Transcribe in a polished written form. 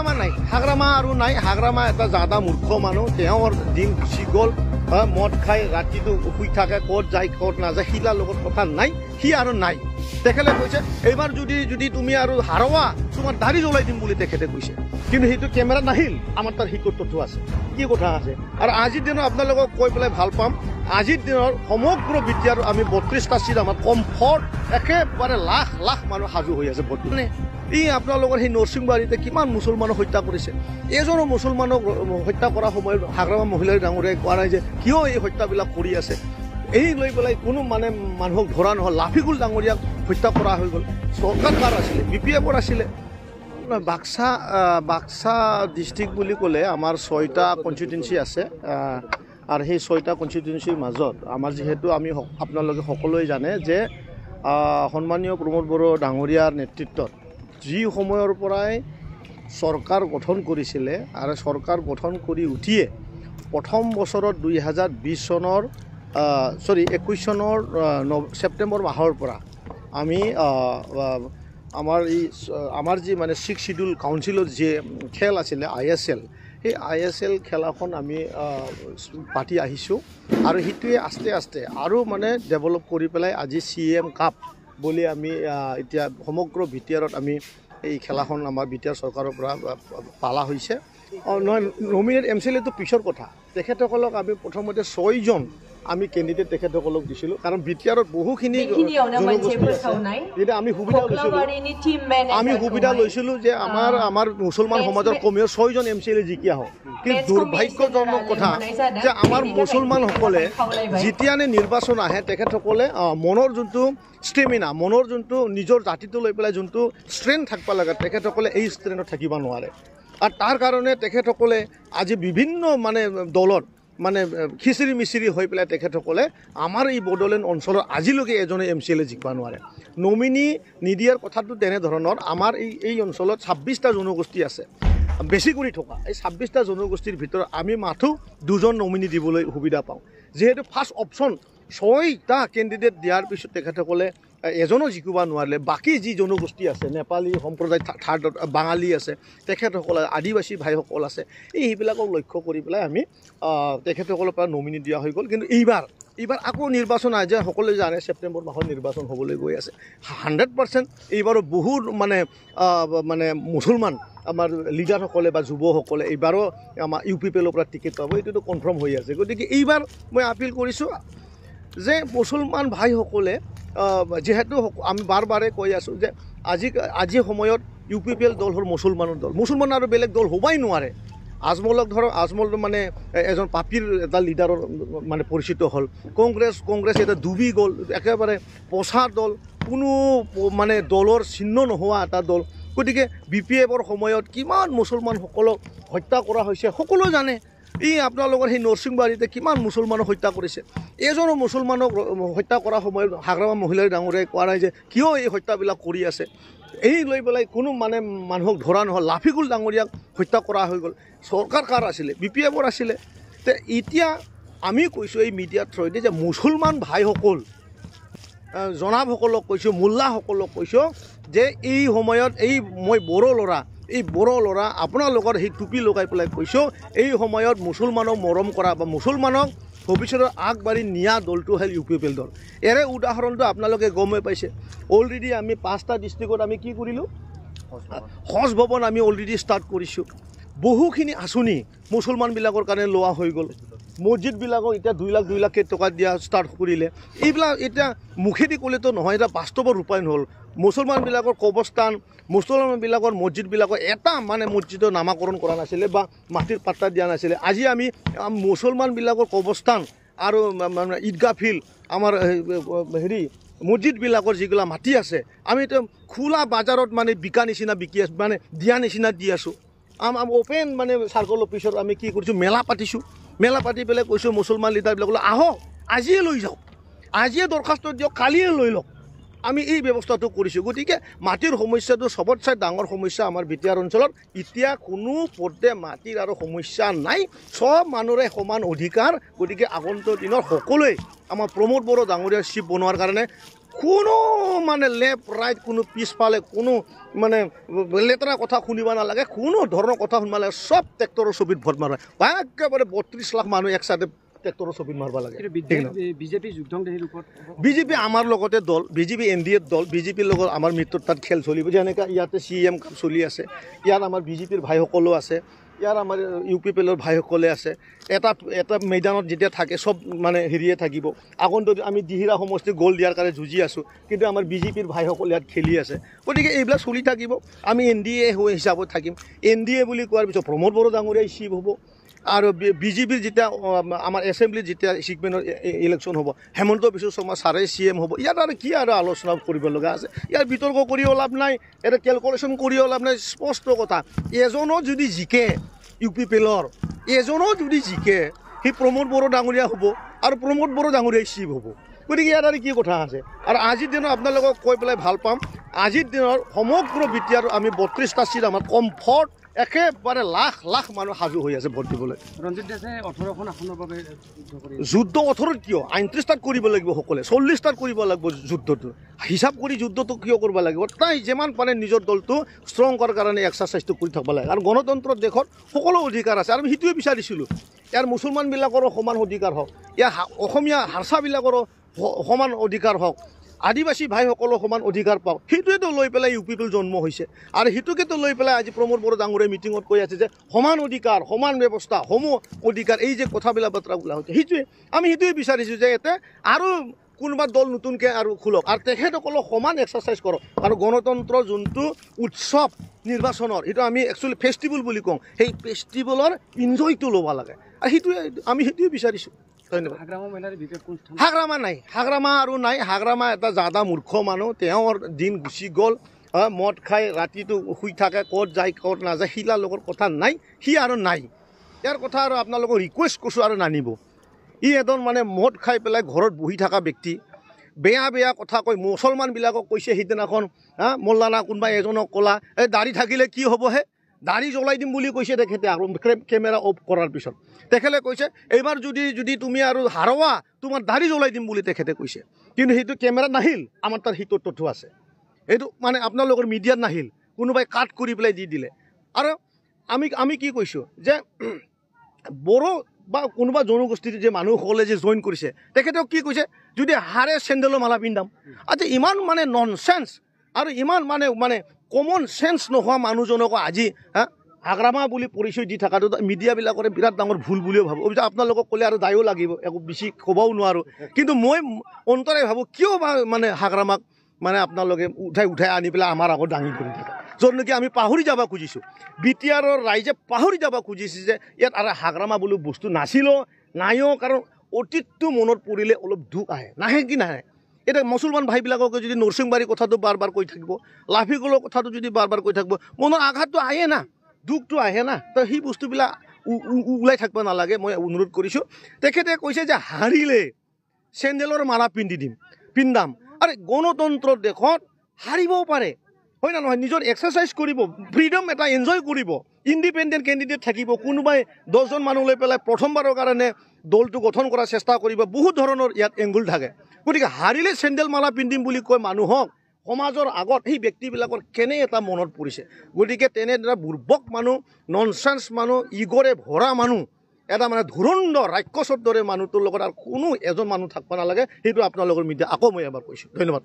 হাগ্ৰামা নাই, হাগ্ৰামা আৰু নাই। হাগ্ৰামা এটা জাদা মূৰ্খ মানুহ, তেওঁৰ দিন গুচি গ'ল, মদ খাই ৰাতিটো শুই থাকে, ক'ত যায় ক'ত নাযায়, শিলাৰ লগত কথা নাই, সি আৰু নাই। তেখেতে কৈছে এইবাৰ যদি তুমি আৰু হাৰোৱা তোমাৰ দাড়ি জ্বলাই দিম বুলি তেখেতে কৈছে, কিন্তু সেইটো কেমেৰাত নাহিল। আমাৰ তাৰ শিকৰ তথ্য আছে, কি কথা আছে। আৰু আজিৰ দিনত আপোনালোকক কৈ পেলাই ভাল পাম, আজিৰ দিনৰ সমগ্ৰ বিদ্যাৰ আমি 32টা চিট আমাৰ কমফৰ্ট একেবাৰে লাখ লাখ মানুহ সাজু হৈ আছে। ই আপোনালোকৰ সেই নৰসিংবাৰীতে কিমান মুছলমানক হত্যা কৰিছে। এজনো মুছলমানক হত্যা কৰাৰ সময়ত হাগ্ৰামা মহিলাই ডাঙৰীয়াই কোৱা নাই যে কিয় এই হত্যাবিলাক কৰি আছে। এই লৈ পেলাই কোনো মানে মানুহক ধৰা নহ'ল। লাফিকুল ডাঙৰীয়াক হত্যা কৰা হৈ গ'ল। চৰকাৰ কাৰ আছিলে? BPF আছিলে। বাক্সা ডিষ্ট্ৰিক্ট বুলি ক'লে আমাৰ 6টা কনষ্টিটুৱেঞ্চি আছে, আৰু সেই 6টা কনষ্টিটুৱেঞ্চিৰ মাজত আমাৰ যিহেতু আমি আপোনালোকে সকলোৱে জানে যে সন্মানীয় প্ৰমোদ বড়ো ডাঙৰীয়াৰ নেতৃত্বত যি সময়ৰ পৰাই চৰকাৰ গঠন কৰিছিলে, আৰু চৰকাৰ গঠন কৰি উঠিয়ে প্ৰথম বছৰত 2021 চনৰ ছেপ্টেম্বৰ মাহৰ পৰা আমি আমাৰ যি মানে 6 শিডিউল কাউন্সিলত যি খেল আছিলে ISL, সেই ISL খেলাখন আমি পাতি আহিছোঁ, আৰু সেইটোৱে আস্তে আস্তে আৰু মানে ডেভেলপ কৰি পেলাই আজি CM কাপ বুলি আমি এতিয়া সমগ্ৰ BTRত আমি এই খেলাখন আমাৰ BTR চৰকাৰৰ পৰা পালা হৈছে। নহয়, নমিনেট MCLAটো পিছৰ কথা। তেখেতসকলক আমি প্ৰথমতে 6জন আমি কেণ্ডিডেট তেখেতসকলক দিছিলোঁ, কাৰণ BTRত বহুখিনি সুবিধা লৈছিলোঁ যে আমাৰ মুছলমান সমাজৰ কমেও 6জন MCLA জিকি আহক। কিন্তু দুৰ্ভাগ্যজনক কথা যে আমাৰ মুছলমানসকলে যেতিয়ানে নিৰ্বাচন আহে তেখেতসকলে মনৰ যোনটো ষ্টেমিনা, মনৰ যোনটো নিজৰ জাতিটো লৈ পেলাই যোনটো ষ্ট্ৰেংথ থাকিব লাগে, তেখেতসকলে এই ষ্ট্ৰেংথত থাকিব নোৱাৰে। আৰু তাৰ কাৰণে তেখেতসকলে আজি বিভিন্ন মানে দলত মানে খিচিৰি মিচিৰি হৈ পেলাই তেখেতসকলে আমাৰ এই বড়োলেণ্ড অঞ্চলৰ আজিলৈকে এজনে MCLA জিকিব নোৱাৰে। নমিনী নিদিয়াৰ কথাটো তেনেধৰণৰ, আমাৰ এই অঞ্চলত 26টা জনগোষ্ঠী আছে বেছি কৰি থকা। এই 26টা জনগোষ্ঠীৰ ভিতৰত আমি মাথো 2জন নমিনী দিবলৈ সুবিধা পাওঁ। যিহেতু ফাৰ্ষ্ট অপশ্যন 6টা কেণ্ডিডেট দিয়াৰ পিছত তেখেতসকলে এজনো জিকিব নোৱাৰিলে, বাকী যি জনগোষ্ঠী আছে, নেপালী সম্প্ৰদায়, থাৰ্ডত বাঙালী আছে, তেখেতসকল আদিবাসী ভাইসকল আছে, সেইবিলাকক লক্ষ্য কৰি পেলাই আমি তেখেতসকলৰ পৰা নমিনী দিয়া হৈ গ'ল। কিন্তু এইবাৰ আকৌ নিৰ্বাচন আহে, যে সকলোৱে জানে ছেপ্টেম্বৰ মাহত নিৰ্বাচন হ'বলৈ গৈ আছে। 100% এইবাৰো বহুত মানে মুছলমান আমাৰ লিডাৰসকলে বা যুৱসকলে এইবাৰো আমাৰ UPPLৰ পৰা টিকেট পাব, এইটোতো কনফাৰ্ম হৈ আছে। গতিকে এইবাৰ মই আপিল কৰিছোঁ যে মুছলমান ভাইসকলে, যিহেতু আমি বাৰে কৈ আছোঁ যে আজি সময়ত UPPL দল হ'ল মুছলমানৰ দল, মুছলমান আৰু বেলেগ দল হ'বই নোৱাৰে। আজমলক ধৰক, আজমল মানে এজন পাপীৰ এটা লিডাৰৰ মানে পৰিচিত হ'ল। কংগ্ৰেছ এটা ডুবি গ'ল, একেবাৰে পচা দল, কোনো মানে দলৰ চিহ্ন নোহোৱা এটা দল। গতিকে BPFৰ সময়ত কিমান মুছলমানসকলক হত্যা কৰা হৈছে সকলোৱে জানে। আপোনালোকৰ সেই নৰসিংবাৰীতে কিমান মুছলমানক হত্যা কৰিছে। এজনো মুছলমানক হত্যা কৰাৰ সময়ত হাগ্ৰামা মহিলাই ডাঙৰীয়াই কোৱা নাই যে কিয় এই হত্যাবিলাক কৰি আছে। এই লৈ পেলাই কোনো মানে মানুহক ধৰা নহ'ল। লাফিকুল ডাঙৰীয়াক হত্যা কৰা হৈ গ'ল। চৰকাৰ কাৰ আছিলে? BPFৰ আছিলে। তে এতিয়া আমি কৈছোঁ এই মিডিয়াৰ থ্ৰুৱেদি যে মুছলমান ভাইসকল, জনাবসকলক কৈছোঁ, মোল্লাসকলক কৈছোঁ যে এই সময়ত মই বড়ো ল'ৰা আপোনালোকৰ সেই টুপি লগাই পেলাই কৈছোঁ, এই সময়ত মুছলমানক মৰম কৰা বা মুছলমানক ভৱিষ্যতৰ আগবাঢ়ি নিয়া দলটো হ'ল UPPL দল। এৰে উদাহৰণটো আপোনালোকে গমেই পাইছে। অলৰেডি আমি 5টা ডিষ্ট্ৰিক্টত আমি কি কৰিলোঁ, হজ ভৱন আমি অলৰেডি ষ্টাৰ্ট কৰিছোঁ। বহুখিনি আঁচনি মুছলমানবিলাকৰ কাৰণে লোৱা হৈ গ'ল। মছজিদবিলাকক এতিয়া 2 লাখ টকা দিয়া ষ্টাৰ্ট কৰিলে। এইবিলাক এতিয়া মুখেদি ক'লেতো নহয়, এটা বাস্তৱৰ ৰূপায়ণ হ'ল। মুছলমানবিলাকৰ কবৰস্থান, মুছলমানবিলাকৰ মছজিদবিলাকৰ এটা মানে মছজিদৰ নামাকৰণ কৰা নাছিলে বা মাটিৰ পাত্তা দিয়া নাছিলে। আজি আমি মুছলমানবিলাকৰ কবৰস্থান আৰু ঈদগাহ ফিল্ড, আমাৰ মছজিদবিলাকৰ যিগিলা মাটি আছে, আমি এতিয়া খোলা বাজাৰত মানে বিকা নিচিনা মানে দিয়া নিচিনা দি আছোঁ। অপেন মানে চাৰ্কল অফিচত আমি কি কৰিছোঁ, মেলা পাতিছোঁ। মেলা পাতি পেলাই কৈছোঁ মুছলমান লিডাৰবিলাকলৈ আহক, আজিয়ে লৈ যাওক, আজিয়ে দৰখাস্ত দিয়ক, কালিয়ে লৈ লওক। আমি এই ব্যৱস্থাটো কৰিছোঁ। গতিকে মাটিৰ সমস্যাটো চবতছে ডাঙৰ সমস্যা আমাৰ BTR অঞ্চলত। এতিয়া কোনো পৰ্যায়ে মাটিৰ আৰু সমস্যা নাই, চব মানুহৰে সমান অধিকাৰ। গতিকে আগন্তুক দিনত সকলোৱে আমাৰ প্ৰমোদ বড়ো ডাঙৰীয়াৰ চিফ বনোৱাৰ কাৰণে কোনো মানে লেফ্ট ৰাইট কোনো পিছফালে কোনো মানে লেতেৰা কথা শুনিব নালাগে, কোনো ধৰণৰ কথা শুনিব নালাগে, চব ট্ৰেক্টৰৰ ছবিত ভোট মাৰিব একেবাৰে 32 লাখ মানুহ এক চাইডে ট্ৰেক্টৰৰ ছবিত মাৰিব লাগে। বিজেপি আমাৰ লগতে দল, বিজেপি NDA দল, বিজেপিৰ লগত আমাৰ মিত্ৰতাত খেল চলিব। যেনেকৈ ইয়াতে CM চলি আছে, ইয়াত আমাৰ বিজেপিৰ ভাইসকলো আছে, ইয়াৰ আমাৰ UPPৰ ভাইসকলে আছে। এটা মৈদানত যেতিয়া থাকে চব মানে হেৰিয়ে থাকিব। আগন্তুক আমি দিহিৰা সমষ্টি গ'ল দিয়াৰ কাৰণে যুঁজি আছোঁ, কিন্তু আমাৰ বিজেপিৰ ভাইসকল ইয়াত খেলি আছে। গতিকে এইবিলাক চলি থাকিব, আমি NDA হিচাপত থাকিম। NDA বুলি কোৱাৰ পিছত প্ৰমোদ বড়ো ডাঙৰীয়াই চিফ হ'ব, আৰু বিজেপিৰ যেতিয়া আমাৰ এছেম্বলিত যেতিয়া ছিগমেণ্টৰ ইলেকশ্যন হ'ব, হেমন্ত বিশ্ব শৰ্মা ছাৰে CM হ'ব। ইয়াত আৰু কি আৰু আলোচনা কৰিব লগা আছে? ইয়াৰ বিতৰ্ক কৰিও লাভ নাই, এটা কেলকুলেশ্যন কৰিও লাভ নাই। স্পষ্ট কথা, এজনো যদি জিকে UPPৰ, এজনো যদি জিকে সি প্ৰমোদ বড়ো ডাঙৰীয়া হ'ব, আৰু প্ৰমোদ বড়ো ডাঙৰীয়াই চিফ হ'ব। গতিকে ইয়াত আৰু কি কথা আছে? আৰু আজিৰ দিনত আপোনালোকক কৈ পেলাই ভাল পাম, আজিৰ দিনৰ সমগ্ৰ বিটিয়াৰ আমি 32টা চিট আমাৰ কমফৰ্ট একেবাৰে লাখ লাখ মানুহ সাজু হৈ আছে ভোট দিবলৈ। ৰঞ্জিত দাসে 18খন আসনৰ বাবে যুদ্ধ 18ত কিয় 39টাত কৰিব লাগিব, সকলোৱে 40টাত কৰিব লাগিব। যুদ্ধটো হিচাপ কৰি যুদ্ধটো কিয় কৰিব লাগিব? তাই যিমান পাৰে নিজৰ দলটো ষ্ট্ৰং কৰাৰ কাৰণে এক্সাৰচাইজটো কৰি থাকিব লাগে। আৰু গণতন্ত্ৰৰ দেশত সকলো অধিকাৰ আছে, আৰু আমি সেইটোৱে বিচাৰিছিলোঁ। ইয়াৰ মুছলমানবিলাকৰো সমান অধিকাৰ হওক, ইয়াৰ অসমীয়া হাৰচাবিলাকৰো সমান অধিকাৰ হওক, আদিবাসী ভাইসকলৰ সমান অধিকাৰ পাওক। সেইটোৱেতো লৈ পেলাই UPP জন্ম হৈছে, আৰু সেইটোকেতো লৈ পেলাই আজি প্ৰমোদ বড়ো ডাঙৰীয়াই মিটিঙত কৈ আছে যে সমান অধিকাৰ, সমান ব্যৱস্থা, সম অধিকাৰ, এই যে কথাবিলাক বাৰ্তা ওলা হৈছে, সেইটোৱে আমি সেইটোৱে বিচাৰিছোঁ যে ইয়াতে আৰু কোনোবা দল নতুনকৈ আৰু খোলক, আৰু তেখেতসকলক সমান এক্সাৰচাইজ কৰক। আৰু গণতন্ত্ৰৰ যোনটো উৎসৱ নিৰ্বাচনৰ, সেইটো আমি একচুৱেলি ফেষ্টিভেল বুলি কওঁ, সেই ফেষ্টিভেলৰ ইনজয়টো ল'ব লাগে, আৰু সেইটোৱে আমি সেইটোৱে বিচাৰিছোঁ। ধন্যবাদ। হাগ্ৰামা নাই, হাগ্ৰামা আৰু নাই। হাগ্ৰামা এটা জাদা মূৰ্খ মানুহ, তেওঁৰ দিন গুচি গ'ল, মদ খাই ৰাতিটো শুই থাকে, ক'ত যায় ক'ত নাযায়, শিলাৰ লগত কথা নাই, সি আৰু নাই। ইয়াৰ কথা আৰু আপোনালোকক ৰিকুৱেষ্ট কৰিছোঁ আৰু নানিব। ই এজন মানে মদ খাই পেলাই ঘৰত বহি থকা ব্যক্তি, বেয়া বেয়া কথা কয়। মুছলমানবিলাকক কৈছে সিদিনাখন, মৌলানা কোনোবা এজনক ক'লা, এই দাড়ি থাকিলে কি হ'বহে, দাড়ি জ্বলাই দিম বুলি কৈছে তেখেতে। আৰু কেমেৰা অফ কৰাৰ পিছত তেখেতে কৈছে এইবাৰ যদি তুমি আৰু হাৰোৱা তোমাৰ দাড়ি জ্বলাই দিম বুলি তেখেতে কৈছে। কিন্তু সেইটো কেমেৰাত নাহিল, আমাৰ তাৰ সেইটো তথ্য আছে। এইটো মানে আপোনালোকৰ মিডিয়াত নাহিল, কোনোবাই কাট কৰি পেলাই দি দিলে। আৰু আমি কি কৈছোঁ যে বড়ো বা কোনোবা জনগোষ্ঠীৰ যে মানুহসকলে যে জইন কৰিছে, তেখেতেও কি কৈছে, যদি হাৰে চেণ্ডেলৰ মালা পিন্ধাম। আচ্ছা, ইমান মানে ননচেন্স আৰু ইমান মানে কমন চেন্স নোহোৱা মানুহজনকো আজি হাগ্ৰামা বুলি পৰিচয় দি থকাটো মিডিয়াবিলাকৰে বিৰাট ডাঙৰ ভুল বুলিও ভাবোঁ। অৱশ্যে আপোনালোকক ক'লে আৰু দায়ো লাগিব, একো বেছি ক'বও নোৱাৰোঁ। কিন্তু মই অন্তৰে ভাবোঁ, কিয় বা মানে হাগ্ৰামাক মানে আপোনালোকে উঠাই আনি পেলাই আমাৰ আগত দাঙি কৰি থাকে, য'ত নেকি আমি পাহৰি যাব খুজিছোঁ। বিটিআৰৰ ৰাইজে পাহৰি যাব খুজিছে যে ইয়াত আৰু হাগ্ৰামা বুলি বস্তু নাছিলো, নাইও। কাৰণ অতীতটো মনত পৰিলে অলপ দুখ আহে, নাহে কি নাহে? এতিয়া মুছলমান ভাইবিলাককে যদি নৰসিংবাৰীৰ কথাটো বাৰ বাৰ কৈ থাকিব, লাফিগলৰ কথাটো যদি বাৰ বাৰ কৈ থাকিব, মনৰ আঘাতটো আহে না, দুখটো আহে না। তো সেই বস্তুবিলাক ওলাই থাকিব নালাগে, মই অনুৰোধ কৰিছোঁ। তেখেতে কৈছে যে হাৰিলে চেণ্ডেলৰ মালা পিন্ধাম। আৰু গণতন্ত্ৰৰ দেশত হাৰিবও পাৰে, হয় না নহয়? নিজৰ এক্সাৰচাইজ কৰিব, ফ্ৰীডম এটা এনজয় কৰিব, ইণ্ডিপেণ্ডেণ্ট কেণ্ডিডেট থাকিব। কোনোবাই 10জন মানুহ লৈ পেলাই প্ৰথমবাৰৰ কাৰণে দলটো গঠন কৰাৰ চেষ্টা কৰিব। বহুত ধৰণৰ ইয়াত এংগুল থাকে। গতিকে হাৰিলে চেণ্ডেল মালা পিন্ধিম বুলি কৈ মানুহক সমাজৰ আগত সেই ব্যক্তিবিলাকৰ কেনে এটা মনত পৰিছে। গতিকে তেনেদৰে বুৰ্বক মানুহ, ননচেন্স মানুহ, ইগৰে ভৰা মানুহ, এটা মানে ধুৰন্ধৰ ৰাক্ষসৰ দৰে মানুহটোৰ লগত আৰু কোনো এজন মানুহ থাকিব নালাগে। সেইটো আপোনালোকৰ মিডিয়া আকৌ মই এবাৰ কৈছোঁ। ধন্যবাদ।